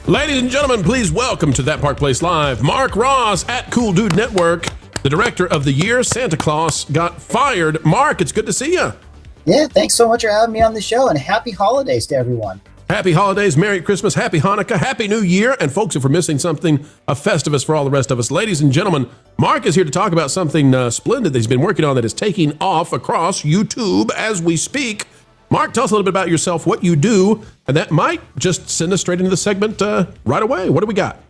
Ladies and gentlemen, please welcome to That Park Place Live, Mark Ross at Cool Dude Network, the director of the year Santa Claus got fired. Mark, it's good to see you. Yeah, thanks so much for having me on the show, and happy holidays to everyone. Happy holidays, Merry Christmas, Happy Hanukkah, Happy New Year, and folks, if we're missing something, a Festivus for all the rest of us. Ladies and gentlemen, Mark is here to talk about something splendid that he's been working on that is taking off across YouTube as we speak. Mark, tell us a little bit about yourself, what you do, and that might just send us straight into the segment right away. What do we got?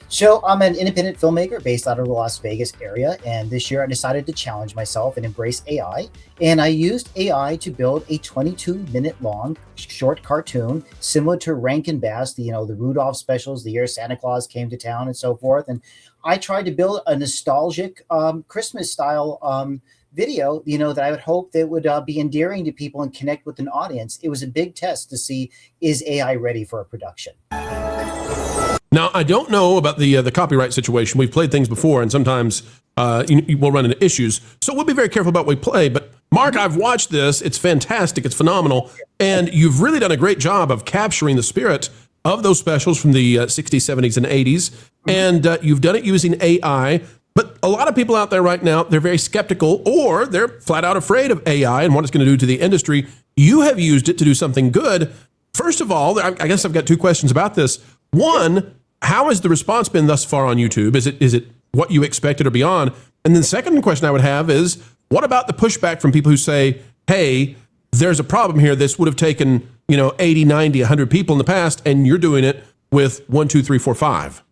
So I'm an independent filmmaker based out of the Las Vegas area, and this year I decided to challenge myself and embrace AI. And I used AI to build a 22-minute long short cartoon similar to Rankin-Bass, the Rudolph specials, the year Santa Claus came to town and so forth. And I tried to build a nostalgic Christmas style video, that I would hope that would be endearing to people and connect with an audience. It was a big test to see, is AI ready for a production? Now, I don't know about the copyright situation. We've played things before, and sometimes we'll run into issues. So we'll be very careful about what we play. But Mark, I've watched this. It's fantastic. It's phenomenal. And you've really done a great job of capturing the spirit of those specials from the 60s, 70s, and 80s. And you've done it using AI. But a lot of people out there right now, they're very skeptical, or they're flat out afraid of AI and what it's going to do to the industry. You have used it to do something good. First of all, I guess I've got two questions about this. One, how has the response been thus far on YouTube? Is it what you expected or beyond? And then the second question I would have is, what about the pushback from people who say, hey, there's a problem here. This would have taken, 80, 90, 100 people in the past, and you're doing it with 1, 2, 3, 4, 5.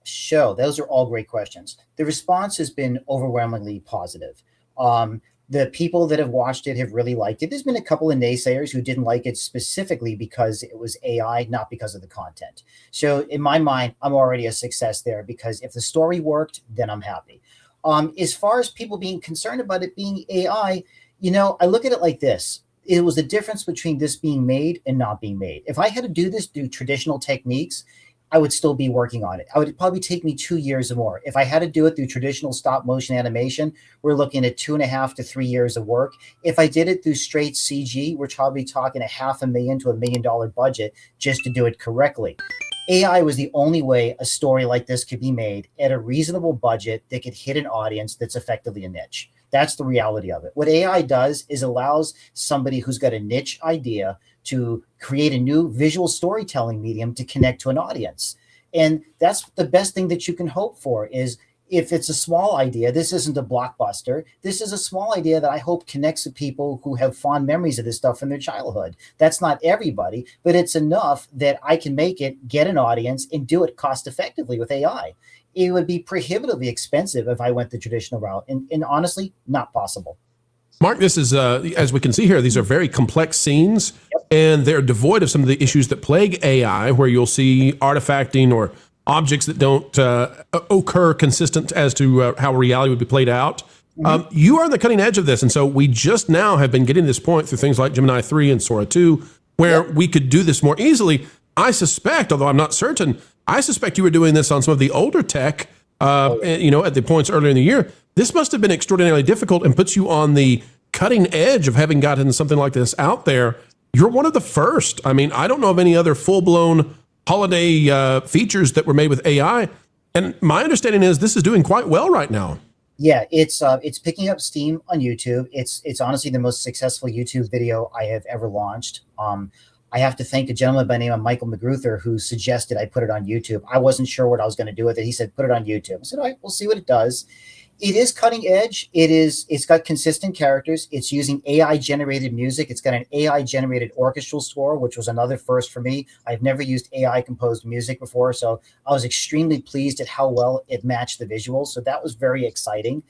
So those are all great questions. The response has been overwhelmingly positive. The people that have watched it have really liked it. There's been a couple of naysayers who didn't like it specifically because it was AI, not because of the content. So in my mind, I'm already a success there, because if the story worked, then I'm happy. As far as people being concerned about it being AI, I look at it like this. It was the difference between this being made and not being made. If I had to do traditional techniques, I would still be working on it. I would probably take me 2 years or more. If I had to do it through traditional stop motion animation, we're looking at 2.5 to 3 years of work. If I did it through straight CG, we're probably talking $500,000 to $1 million budget just to do it correctly. AI was the only way a story like this could be made at a reasonable budget that could hit an audience that's effectively a niche. That's the reality of it. What AI does is allows somebody who's got a niche idea to create a new visual storytelling medium to connect to an audience. And that's the best thing that you can hope for. Is if it's a small idea, this isn't a blockbuster. This is a small idea that I hope connects with people who have fond memories of this stuff from their childhood. That's not everybody, but it's enough that I can make it, get an audience, and do it cost effectively with AI. It would be prohibitively expensive if I went the traditional route, and honestly, not possible. Mark, this is, as we can see here, these are very complex scenes, and they're devoid of some of the issues that plague AI, where you'll see artifacting or objects that don't occur consistent as to how reality would be played out. You are on the cutting edge of this, and so we just now have been getting this point through things like Gemini 3 and Sora 2, where we could do this more easily. I suspect, although I'm not certain, I suspect you were doing this on some of the older tech, at the points earlier in the year. This must have been extraordinarily difficult and puts you on the cutting edge of having gotten something like this out there. You're one of the first. I mean, I don't know of any other full-blown holiday features that were made with AI. And my understanding is this is doing quite well right now. Yeah, it's picking up steam on YouTube. It's honestly the most successful YouTube video I have ever launched. I have to thank a gentleman by the name of Michael McGruther who suggested I put it on YouTube. I wasn't sure what I was going to do with it. He said, put it on YouTube. I said, all right, we'll see what it does. It is cutting edge. It's got consistent characters. It's using AI generated music. It's got an AI generated orchestral score, which was another first for me. I've never used AI composed music before, so I was extremely pleased at how well it matched the visuals. So that was very exciting.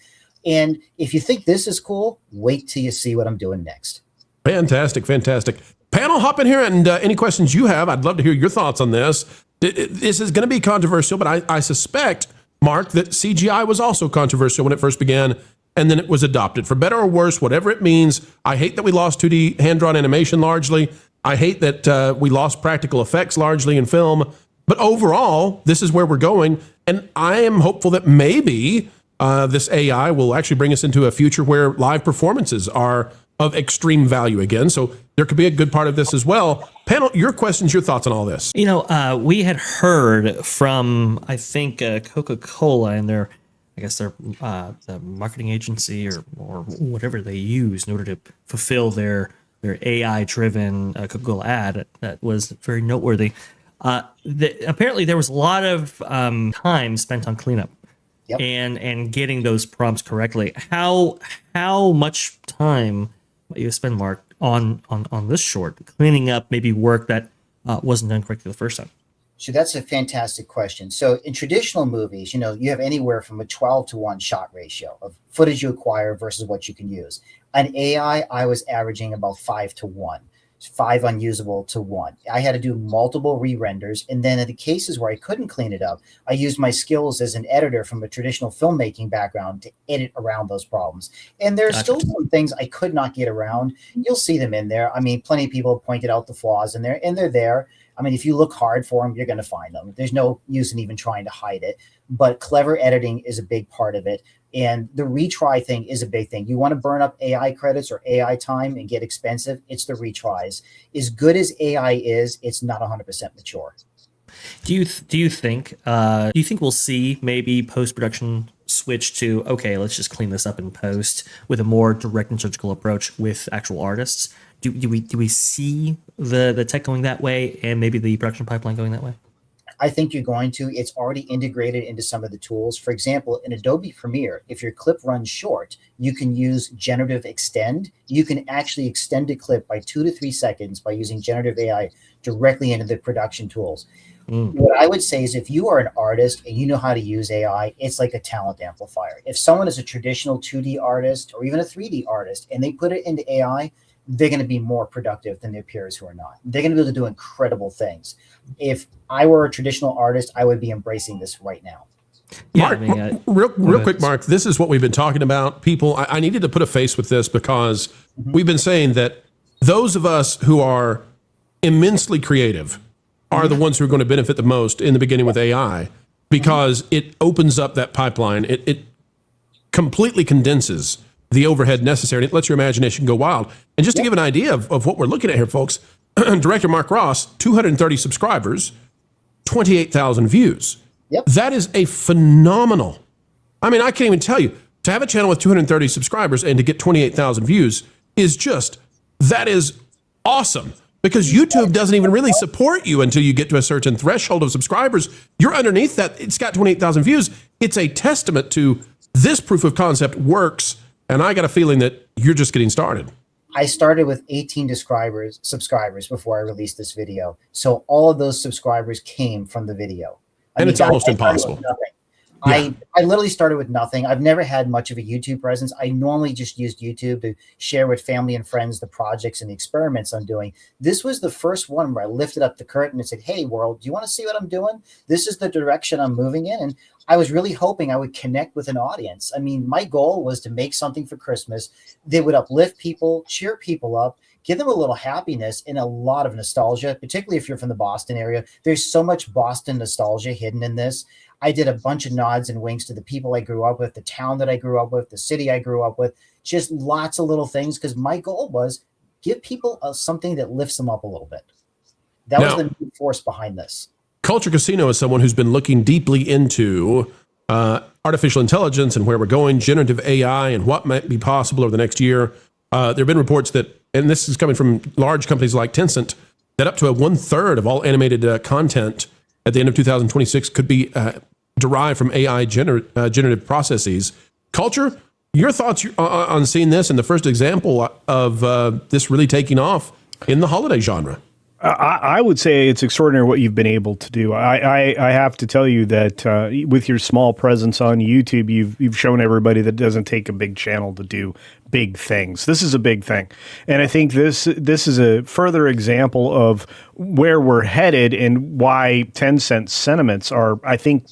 And if you think this is cool, wait till you see what I'm doing next. Fantastic, fantastic. Panel, hop in here, and any questions you have, I'd love to hear your thoughts on this. This is going to be controversial, but I suspect, Mark, that CGI was also controversial when it first began, and then it was adopted. For better or worse, whatever it means, I hate that we lost 2D hand-drawn animation largely. I hate that we lost practical effects largely in film. But overall, this is where we're going, and I am hopeful that maybe this AI will actually bring us into a future where live performances are of extreme value again. So there could be a good part of this as well. Panel, your questions, your thoughts on all this. We had heard from, I think, Coca-Cola and their the marketing agency or whatever they use in order to fulfill their AI-driven Coca-Cola ad that was very noteworthy. Apparently, there was a lot of time spent on cleanup. Yep. And getting those prompts correctly. How much time you spend, Mark, on this short, cleaning up maybe work that wasn't done correctly the first time? So that's a fantastic question. So in traditional movies, you have anywhere from a 12-to-1 shot ratio of footage you acquire versus what you can use. On AI, I was averaging about 5-to-1. 5 unusable to 1. I had to do multiple re-renders. And then in the cases where I couldn't clean it up, I used my skills as an editor from a traditional filmmaking background to edit around those problems. And there's still some things I could not get around. You'll see them in there. I mean, plenty of people have pointed out the flaws in there, and they're there. I mean, if you look hard for them, you're going to find them. There's no use in even trying to hide it. But clever editing is a big part of it. And the retry thing is a big thing. You want to burn up AI credits or AI time and get expensive, it's the retries. As good as AI is, it's not 100% mature. Do you think we'll see maybe post-production switch to, okay, let's just clean this up in post with a more direct and surgical approach with actual artists? Do we see the tech going that way and maybe the production pipeline going that way? I think you're going to. It's already integrated into some of the tools. For example, in Adobe Premiere, if your clip runs short, you can use generative extend. You can actually extend a clip by 2 to 3 seconds by using generative AI directly into the production tools. What I would say is if you are an artist and you know how to use AI, it's like a talent amplifier. If someone is a traditional 2D artist or even a 3D artist and they put it into AI, they're going to be more productive than their peers who are not. They're going to be able to do incredible things. If I were a traditional artist, I would be embracing this right now. Mark, real quick, Mark, this is what we've been talking about. People, I needed to put a face with this because we've been saying that those of us who are immensely creative are the ones who are going to benefit the most in the beginning with AI because it opens up that pipeline. It completely condenses the overhead necessary. It lets your imagination go wild. And just to give an idea of what we're looking at here, folks, Director Mark Ross, 230 subscribers, 28,000 views. Yep. That is a phenomenal. I mean, I can't even tell you. To have a channel with 230 subscribers and to get 28,000 views that is awesome. Because YouTube doesn't even really support you until you get to a certain threshold of subscribers. You're underneath that. It's got 28,000 views. It's a testament to this proof of concept works. And I got a feeling that you're just getting started. I started with 18 subscribers before I released this video. So all of those subscribers came from the video. It's almost impossible. Yeah. I literally started with nothing. I've never had much of a YouTube presence. I normally just used YouTube to share with family and friends the projects and the experiments I'm doing. This was the first one where I lifted up the curtain and said, hey, world, do you want to see what I'm doing? This is the direction I'm moving in. And I was really hoping I would connect with an audience. I mean, my goal was to make something for Christmas that would uplift people, cheer people up, give them a little happiness and a lot of nostalgia, particularly if you're from the Boston area. There's so much Boston nostalgia hidden in this. I did a bunch of nods and winks to the people I grew up with, the town that I grew up with, the city I grew up with, just lots of little things because my goal was give people something that lifts them up a little bit. That was the main force behind this. Culture Casino is someone who's been looking deeply into artificial intelligence and where we're going, generative AI and what might be possible over the next year. There have been reports that, and this is coming from large companies like Tencent, that up to 1/3 of all animated content at the end of 2026 could be derived from AI generative processes. Culture, your thoughts on seeing this and the first example of this really taking off in the holiday genre? I would say it's extraordinary what you've been able to do. I have to tell you that with your small presence on YouTube, you've shown everybody that it doesn't take a big channel to do big things. This is a big thing. And I think this is a further example of where we're headed and why Tencent's sentiments are, I think,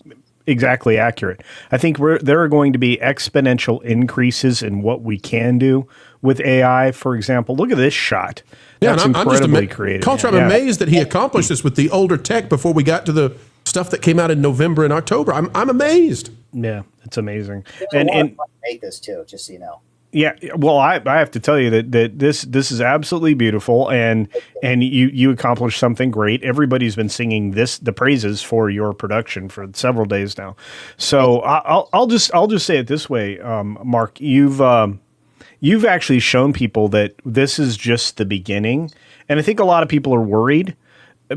exactly accurate. I think there are going to be exponential increases in what we can do with AI. For example, look at this shot. That's incredibly creative. Culture, I'm amazed that he accomplished this with the older tech before we got to the stuff that came out in November and October. I'm amazed. Yeah, it's amazing. And fun to make this too, just so you know. Yeah, well, I have to tell you that this is absolutely beautiful, and you accomplished something great. Everybody's been singing the praises for your production for several days now. So I'll just say it this way, Mark, you've actually shown people that this is just the beginning, and I think a lot of people are worried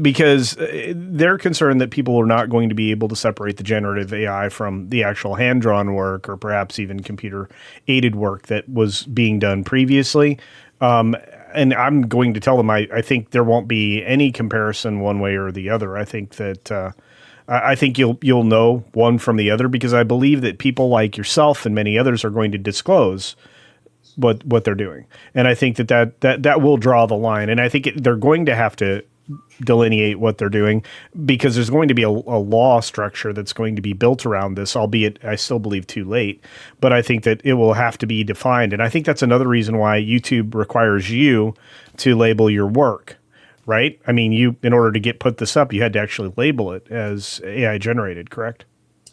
because they're concerned that people are not going to be able to separate the generative AI from the actual hand-drawn work or perhaps even computer-aided work that was being done previously. And I'm going to tell them I think there won't be any comparison one way or the other. I think that I think you'll know one from the other, because I believe that people like yourself and many others are going to disclose what they're doing, and I think that will draw the line. And I think they're going to have to delineate what they're doing, because there's going to be a law structure that's going to be built around this, albeit I still believe too late, but I think that it will have to be defined. And I think that's another reason why YouTube requires you to label your work, right? I mean, in order to put this up, you had to actually label it as AI generated, correct?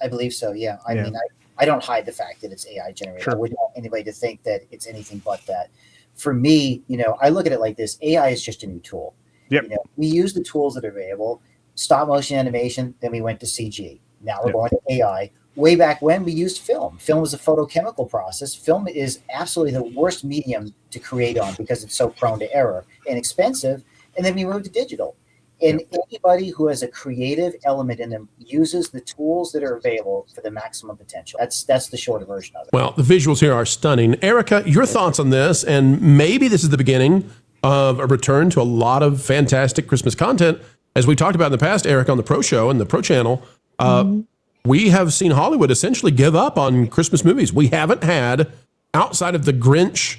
I believe so. Yeah. I mean, I don't hide the fact that it's AI generated. Sure. I wouldn't want anybody to think that it's anything but that. For me, I look at it like this. AI is just a new tool. Yep. We use the tools that are available. Stop motion animation, then we went to CG. Now we're going to AI. Way back when, we used film. Film was a photochemical process. Film is absolutely the worst medium to create on because it's so prone to error and expensive. And then we moved to digital. And anybody who has a creative element in them uses the tools that are available for the maximum potential. That's the shorter version of it. Well, the visuals here are stunning. Erika, your thoughts on this, and maybe this is the beginning of a return to a lot of fantastic Christmas content. As we talked about in the past, Eric, on the Pro Show and the Pro Channel, we have seen Hollywood essentially give up on Christmas movies. We haven't had, outside of The Grinch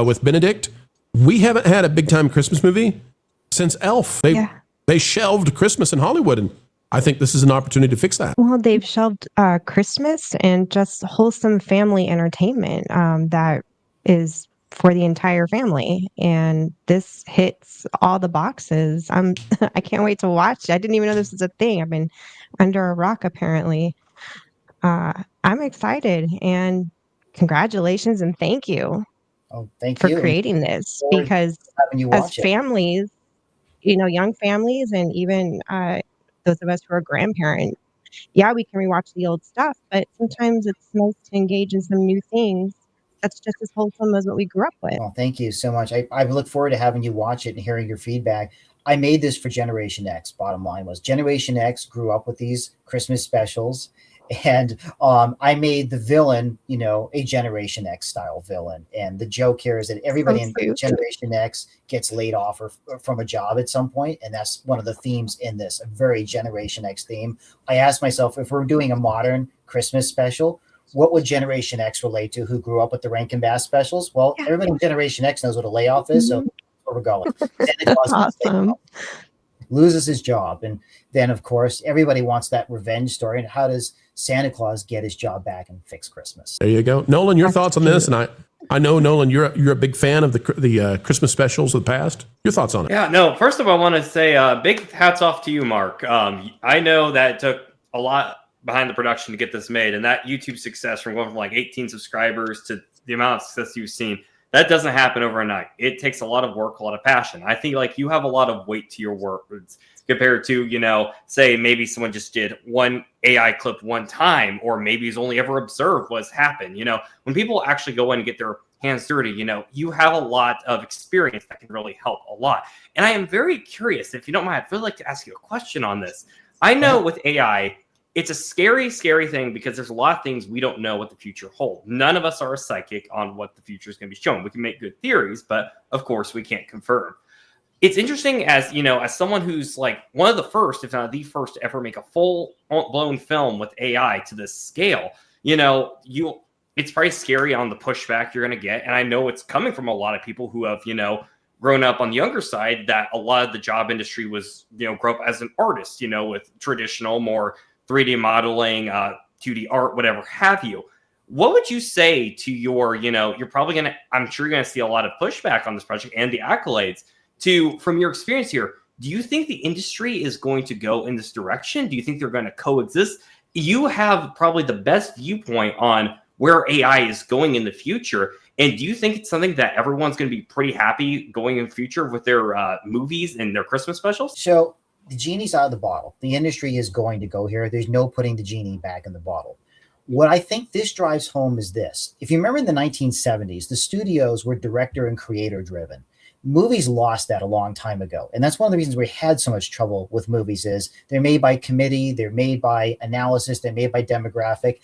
with Benedict, we haven't had a big-time Christmas movie since Elf. They shelved Christmas in Hollywood, and I think this is an opportunity to fix that. Well, they've shelved Christmas and just wholesome family entertainment that is for the entire family, and this hits all the boxes. I can't wait to watch it. I didn't even know this was a thing. I've been under a rock apparently. I'm excited, and congratulations and thank you for creating this, because as families, young families, and even those of us who are grandparents, we can rewatch the old stuff, but sometimes it's nice to engage in some new things that's just as wholesome as what we grew up with. Well, thank you so much. I look forward to having you watch it and hearing your feedback. I made this for Generation X. Bottom line was Generation X grew up with these Christmas specials, and I made the villain, a Generation X style villain. And the joke here is that everybody in Generation X gets laid off or from a job at some point, and that's one of the themes in this, a very Generation X theme. I asked myself, if we're doing a modern Christmas special, what would Generation X relate to who grew up with the Rankin-Bass specials? Well, everybody in Generation X knows what a layoff is, so that's where we're going. Santa Claus awesome. Loses his job. And then, of course, everybody wants that revenge story. And how does Santa Claus get his job back and fix Christmas? There you go. Nolan, your thoughts on this? And I know, Nolan, you're a big fan of the Christmas specials of the past. Your thoughts on it? Yeah, no, first of all, I want to say big hats off to you, Mark. I know that it took a lot behind the production to get this made, and that YouTube success from going from like 18 subscribers to the amount of success you've seen, that doesn't happen overnight. It takes a lot of work, a lot of passion. I think like you have a lot of weight to your work compared to, say maybe someone just did one AI clip one time, or maybe he's only ever observed what's happened. When people actually go in and get their hands dirty, you have a lot of experience that can really help a lot. And I am very curious, if you don't mind, I'd really like to ask you a question on this. I know with AI, it's a scary, scary thing because there's a lot of things we don't know what the future holds. None of us are a psychic on what the future is going to be shown. We can make good theories, but of course we can't confirm. It's interesting as someone who's like one of the first, if not the first, to ever make a full-blown film with AI to this scale. It's probably scary on the pushback you're going to get, and I know it's coming from a lot of people who have grown up on the younger side, that a lot of the job industry was grow up as an artist, with traditional more 3D modeling, 2D art, whatever have you. What would you say to your, you're probably going to, I'm sure you're going to see a lot of pushback on this project and the accolades from your experience here. Do you think the industry is going to go in this direction? Do you think they're going to coexist? You have probably the best viewpoint on where AI is going in the future. And do you think it's something that everyone's going to be pretty happy going in the future with their movies and their Christmas specials? So the genie's out of the bottle. The industry is going to go here. There's no putting the genie back in the bottle. What I think this drives home is this. If you remember in the 1970s, the studios were director and creator driven. Movies lost that a long time ago. And that's one of the reasons we had so much trouble with movies is they're made by committee, they're made by analysis, they're made by demographic.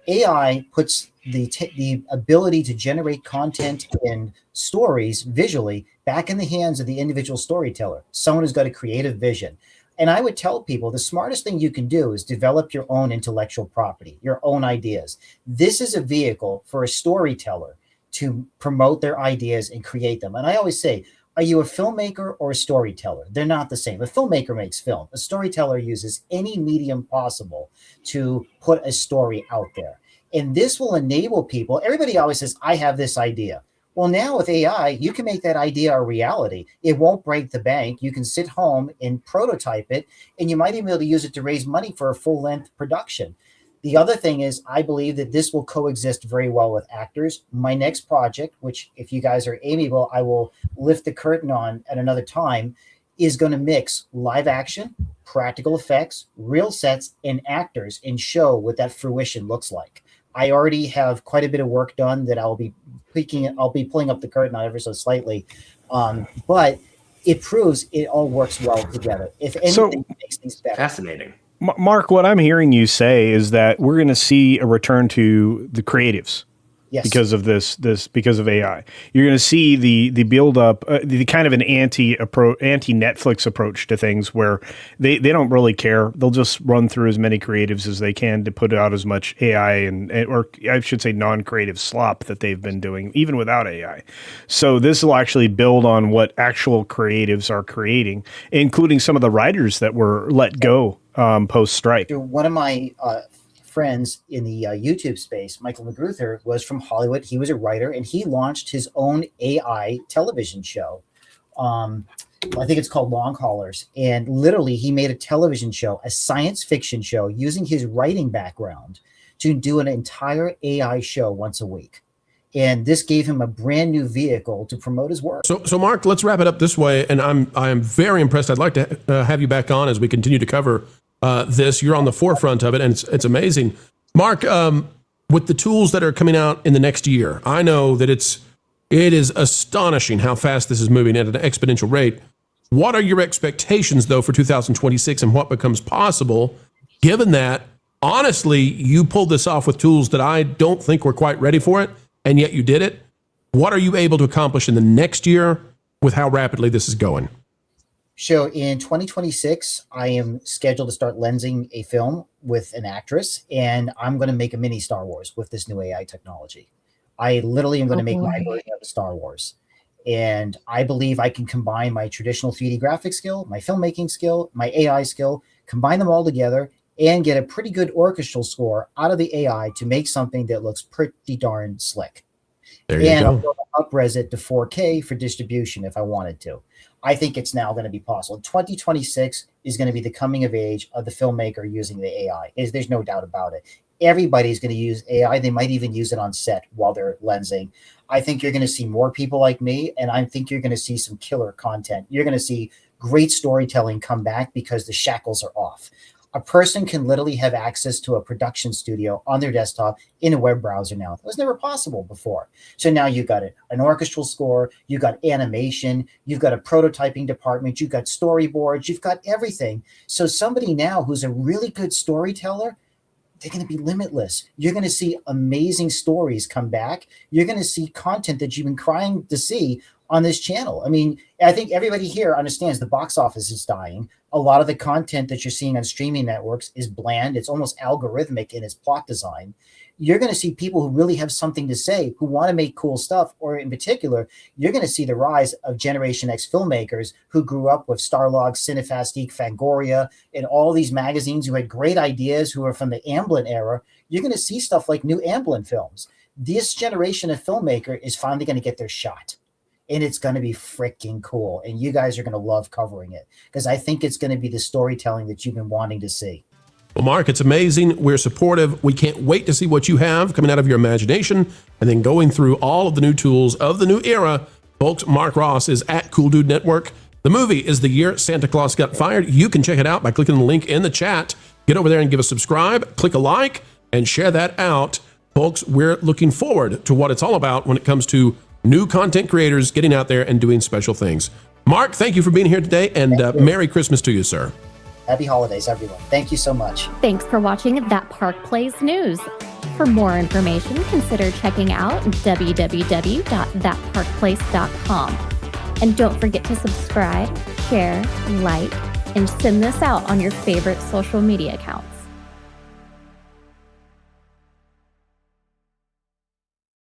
AI puts the ability to generate content and stories visually back in the hands of the individual storyteller, someone who's got a creative vision. And I would tell people the smartest thing you can do is develop your own intellectual property, your own ideas. This is a vehicle for a storyteller to promote their ideas and create them. And I always say, are you a filmmaker or a storyteller? They're not the same. A filmmaker makes film. A storyteller uses any medium possible to put a story out there. And this will enable people. Everybody always says, I have this idea. Well, now with AI, you can make that idea a reality. It won't break the bank. You can sit home and prototype it, and you might even be able to use it to raise money for a full-length production. The other thing is, I believe that this will coexist very well with actors. My next project, which if you guys are amiable, I will lift the curtain on at another time, is going to mix live action, practical effects, real sets, and actors and show what that fruition looks like. I already have quite a bit of work done that I'll be pulling up the curtain on ever so slightly. But it proves it all works well together. If anything, it makes things better. Fascinating. Mark, what I'm hearing you say is that we're going to see a return to the creatives. Yes. Because of because of AI, you're going to see the build up, the kind of an anti Netflix approach to things where they don't really care. They'll just run through as many creatives as they can to put out as much AI or I should say non-creative slop that they've been doing even without AI. So this will actually build on what actual creatives are creating, including some of the writers that were let go post strike. One of my friends in the YouTube space, Michael McGruther, was from Hollywood. He was a writer, and he launched his own AI television show. I think it's called Long Haulers. And literally, he made a television show, a science fiction show, using his writing background to do an entire AI show once a week. And this gave him a brand new vehicle to promote his work. So Mark, let's wrap it up this way. And I am very impressed. I'd like to have you back on as we continue to cover this. You're on the forefront of it, and it's amazing. Mark, with the tools that are coming out in the next year, I know that it is astonishing how fast this is moving at an exponential rate. What are your expectations, though, for 2026 and what becomes possible, given that, honestly, you pulled this off with tools that I don't think were quite ready for it, and yet you did it? What are you able to accomplish in the next year with how rapidly this is going? So in 2026, I am scheduled to start lensing a film with an actress, and I'm going to make a mini Star Wars with this new AI technology. I literally am going to make my version of Star Wars. And I believe I can combine my traditional 3D graphic skill, my filmmaking skill, my AI skill, combine them all together and get a pretty good orchestral score out of the AI to make something that looks pretty darn slick. There you And go. I'll up-res it to 4K for distribution if I wanted to. I think it's now going to be possible. 2026 is going to be the coming of age of the filmmaker using the AI. There's no doubt about it. Everybody's going to use AI. They might even use it on set while they're lensing. I think you're going to see more people like me, and I think you're going to see some killer content. You're going to see great storytelling come back because the shackles are off. A person can literally have access to a production studio on their desktop in a web browser now. That was never possible before. So now you've got an orchestral score, you've got animation, you've got a prototyping department, you've got storyboards, you've got everything. So somebody now who's a really good storyteller, they're going to be limitless. You're going to see amazing stories come back. You're going to see content that you've been crying to see on this channel. I mean, I think everybody here understands the box office is dying. A lot of the content that you're seeing on streaming networks is bland. It's almost algorithmic in its plot design. You're going to see people who really have something to say, who want to make cool stuff, or in particular, you're going to see the rise of Generation X filmmakers who grew up with Starlog, Cinefastique, Fangoria, and all these magazines who had great ideas, who are from the Amblin era. You're going to see stuff like new Amblin films. This generation of filmmaker is finally going to get their shot. And it's going to be freaking cool. And you guys are going to love covering it because I think it's going to be the storytelling that you've been wanting to see. Well, Mark, it's amazing. We're supportive. We can't wait to see what you have coming out of your imagination and then going through all of the new tools of the new era. Folks, Mark Ross is at Cool Dude Network. The movie is The Year Santa Claus Got Fired. You can check it out by clicking the link in the chat. Get over there and give a subscribe, click a like, and share that out. Folks, we're looking forward to what it's all about when it comes to new content creators getting out there and doing special things. Mark, thank you for being here today, and Merry Christmas to you, sir. Happy holidays, everyone. Thank you so much. Thanks for watching That Park Plays News. For more information, consider checking out www.thatparkplace.com. And don't forget to subscribe, share, like, and send this out on your favorite social media accounts.